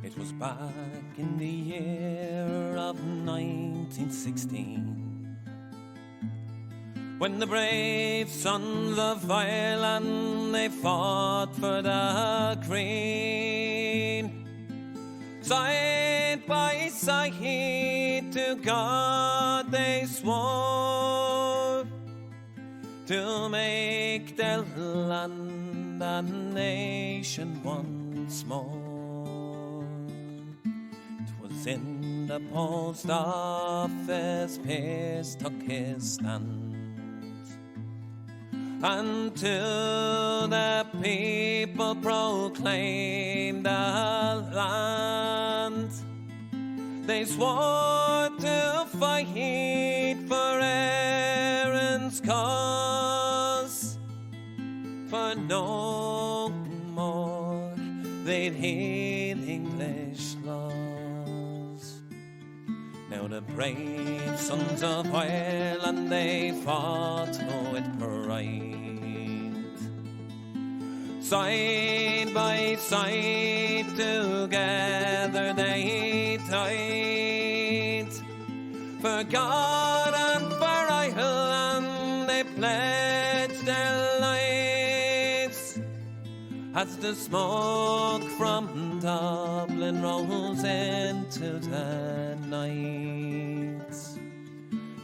It was back in the year of 1916 when the brave sons of Ireland, they fought for the Queen. Side by side to God they swore to make their land a nation once more. 'Twas in the post office Pearse took his stand, and to the people proclaimed the land. They swore to fight for Erin's cause, for no more they'd heed English laws. Now the brave sons of Ireland, they fought with pride. Side by side together they died. For God and for Ireland they pledged their lives, as the smoke from Dublin rose into the night.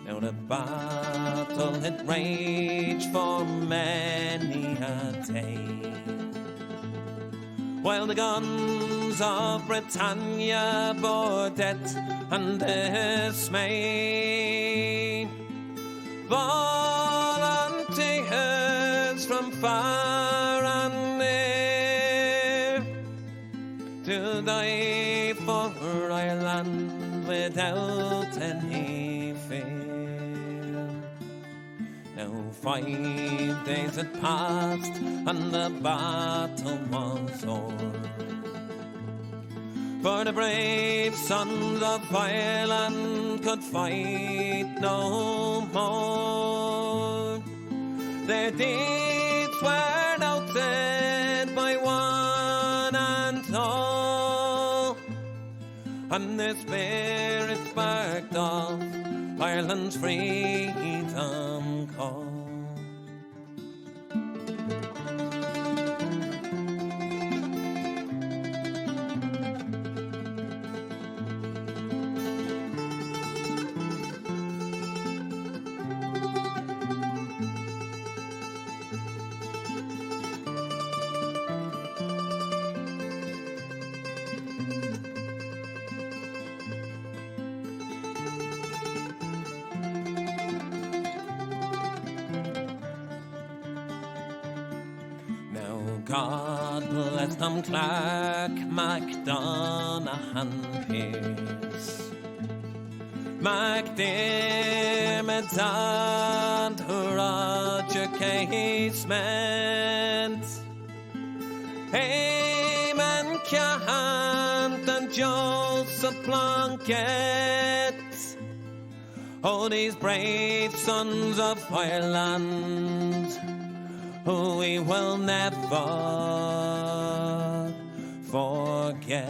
Now the battle had raged for many a day, while the guns of Britannia bore death and dismay. Volunteers from far and near to die for Ireland without any fear. Now 5 days had passed and the battle was o'er, for the brave sons of Ireland could fight no more. Their deeds were noted by one and all, and their spirits sparked off Ireland's freedom call. God bless them, Clark, MacDonagh and Pearse, McDermott and Roger Casement, Eamon Cahant and Joseph Plunkett. Oh, these brave sons of Ireland, who we will never forget.